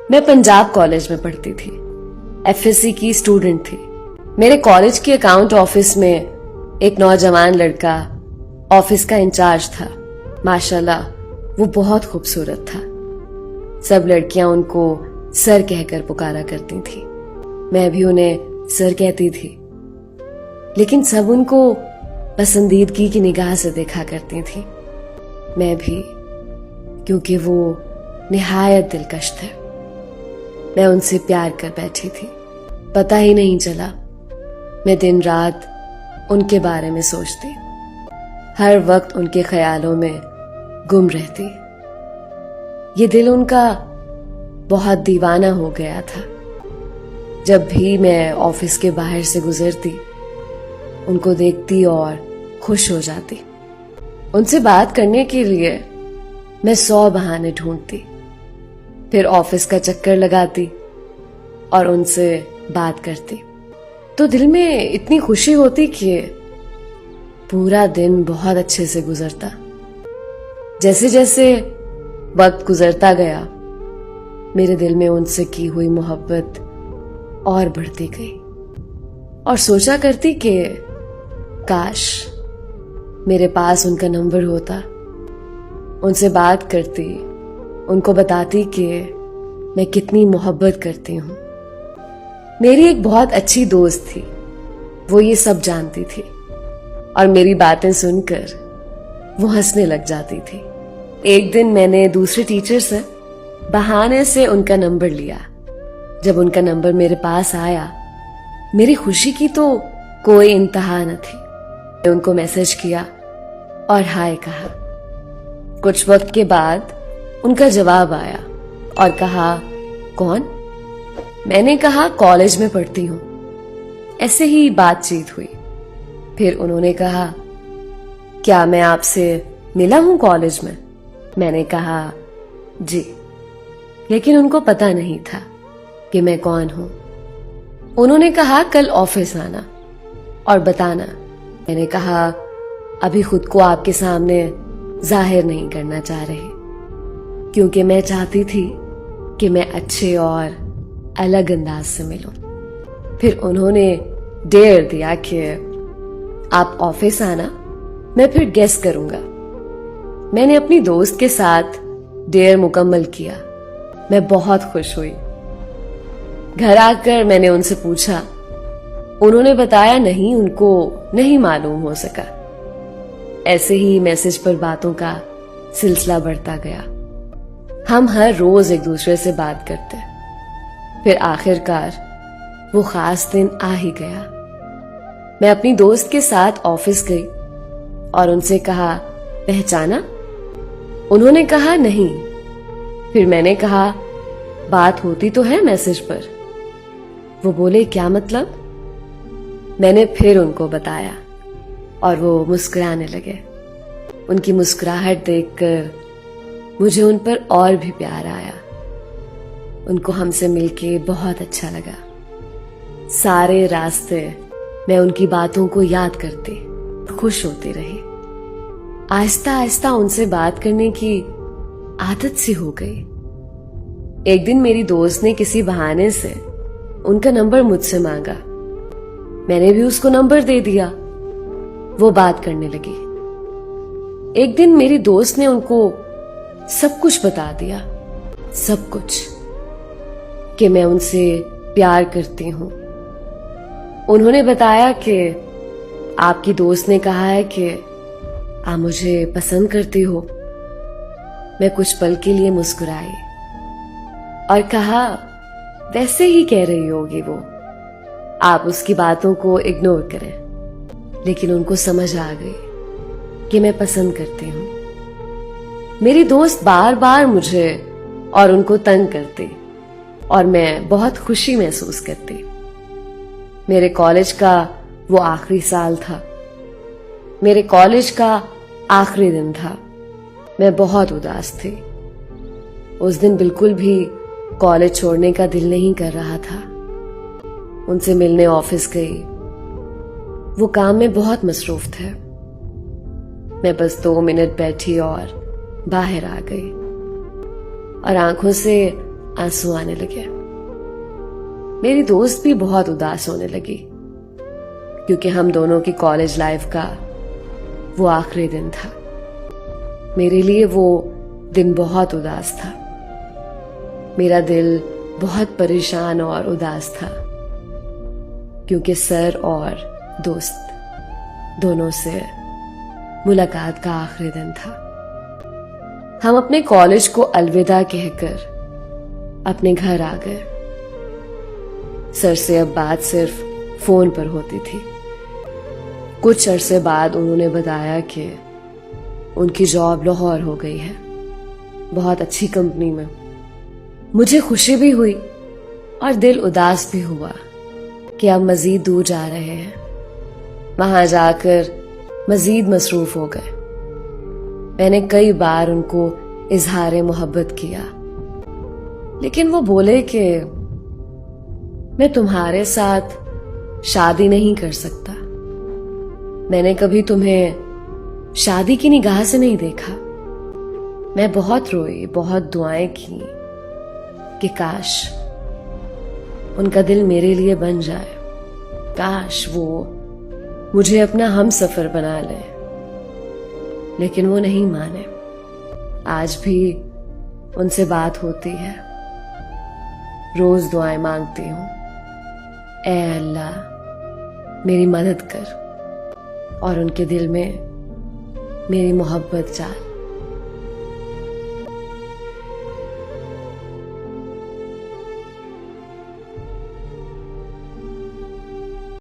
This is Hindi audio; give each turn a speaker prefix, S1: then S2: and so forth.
S1: मैं पंजाब कॉलेज में पढ़ती थी। एफएससी की स्टूडेंट थी। मेरे कॉलेज के अकाउंट ऑफिस में एक नौजवान लड़का ऑफिस का इंचार्ज था। माशाल्लाह वो बहुत खूबसूरत था। सब लड़कियां उनको सर कहकर पुकारा करती थी। मैं भी उन्हें सर कहती थी, लेकिन सब उनको पसंदीदगी की निगाह से देखा करती थी। मैं भी, क्योंकि वो निहायत दिलकश थे। मैं उनसे प्यार कर बैठी थी। पता ही नहीं चला। मैं दिन रात उनके बारे में सोचती, हर वक्त उनके ख्यालों में गुम रहती। ये दिल उनका बहुत दीवाना हो गया था। जब भी मैं ऑफिस के बाहर से गुजरती, उनको देखती और खुश हो जाती। उनसे बात करने के लिए मैं 100 बहाने ढूंढती, फिर ऑफिस का चक्कर लगाती और उनसे बात करती। तो दिल में इतनी खुशी होती कि पूरा दिन बहुत अच्छे से गुजरता। जैसे जैसे वक्त गुजरता गया, मेरे दिल में उनसे की हुई मोहब्बत और बढ़ती गई और सोचा करती कि काश मेरे पास उनका नंबर होता। उनसे बात करती, उनको बताती कि मैं कितनी मोहब्बत करती हूं। मेरी एक बहुत अच्छी दोस्त थी, वो ये सब जानती थी और मेरी बातें सुनकर वो हंसने लग जाती थी। एक दिन मैंने दूसरे टीचर से बहाने से उनका नंबर लिया। जब उनका नंबर मेरे पास आया, मेरी खुशी की तो कोई इंतहा न थी। मैंने उनको मैसेज किया और हाय कहा। कुछ वक्त के बाद उनका जवाब आया और कहा, कौन? मैंने कहा, कॉलेज में पढ़ती हूं। ऐसे ही बातचीत हुई। फिर उन्होंने कहा, क्या मैं आपसे मिला हूं कॉलेज में? मैंने कहा, जी। लेकिन उनको पता नहीं था कि मैं कौन हूं। उन्होंने कहा, कल ऑफिस आना और बताना। मैंने कहा, अभी खुद को आपके सामने जाहिर नहीं करना चाह रही, क्योंकि मैं चाहती थी कि मैं अच्छे और अलग अंदाज से मिलूं। फिर उन्होंने डेयर दिया कि आप ऑफिस आना, मैं फिर गेस करूंगा। मैंने अपनी दोस्त के साथ डेयर मुकम्मल किया। मैं बहुत खुश हुई। घर आकर मैंने उनसे पूछा। उन्होंने बताया नहीं, उनको नहीं मालूम हो सका। ऐसे ही मैसेज पर बातों का सिलसिला बढ़ता गया। हम हर रोज एक दूसरे से बात करते। फिर आखिरकार वो खास दिन आ ही गया। मैं अपनी दोस्त के साथ ऑफिस गई और उनसे कहा, पहचाना? उन्होंने कहा, नहीं। फिर मैंने कहा, बात होती तो है मैसेज पर। वो बोले, क्या मतलब? मैंने फिर उनको बताया और वो मुस्कुराने लगे। उनकी मुस्कुराहट देखकर मुझे उन पर और भी प्यार आया। उनको हमसे मिलके बहुत अच्छा लगा। सारे रास्ते मैं उनकी बातों को याद करती, खुश होती रही। आहिस्ता आहिस्ता उनसे बात करने की आदत सी हो गई। एक दिन मेरी दोस्त ने किसी बहाने से उनका नंबर मुझसे मांगा। मैंने भी उसको नंबर दे दिया। वो बात करने लगी। एक दिन मेरी दोस्त ने उनको सब कुछ बता दिया, सब कुछ, कि मैं उनसे प्यार करती हूं। उन्होंने बताया कि आपकी दोस्त ने कहा है कि आप मुझे पसंद करती हो। मैं कुछ पल के लिए मुस्कुराई और कहा, वैसे ही कह रही होगी वो, आप उसकी बातों को इग्नोर करें। लेकिन उनको समझ आ गई कि मैं पसंद करती हूं। मेरी दोस्त बार बार मुझे और उनको तंग करती और मैं बहुत खुशी महसूस करती। मेरे कॉलेज का वो आखिरी साल था। मेरे कॉलेज का आखिरी दिन था। मैं बहुत उदास थी। उस दिन बिल्कुल भी कॉलेज छोड़ने का दिल नहीं कर रहा था। उनसे मिलने ऑफिस गई। वो काम में बहुत मसरूफ थे। मैं बस 2 मिनट बैठी और बाहर आ गई और आंखों से आंसू आने लगे। मेरी दोस्त भी बहुत उदास होने लगी क्योंकि हम दोनों की कॉलेज लाइफ का वो आखिरी दिन था। मेरे लिए वो दिन बहुत उदास था। मेरा दिल बहुत परेशान और उदास था क्योंकि सर और दोस्त दोनों से मुलाकात का आखिरी दिन था। हम अपने कॉलेज को अलविदा कहकर अपने घर आ गए। सर से अब बात सिर्फ फोन पर होती थी। कुछ अरसे बाद उन्होंने बताया कि उनकी जॉब लाहौर हो गई है, बहुत अच्छी कंपनी में। मुझे खुशी भी हुई और दिल उदास भी हुआ कि अब मजीद दूर जा रहे हैं। वहां जाकर मजीद मसरूफ हो गए। मैंने कई बार उनको इजहार मोहब्बत किया, लेकिन वो बोले कि मैं तुम्हारे साथ शादी नहीं कर सकता। मैंने कभी तुम्हें शादी की निगाह से नहीं देखा। मैं बहुत रोई, बहुत दुआएं की कि काश उनका दिल मेरे लिए बन जाए, काश वो मुझे अपना हम सफर बना ले, लेकिन वो नहीं माने। आज भी उनसे बात होती है, रोज दुआएं मांगती हूं, ऐ अल्लाह मेरी मदद कर और उनके दिल में मेरी मोहब्बत डाल।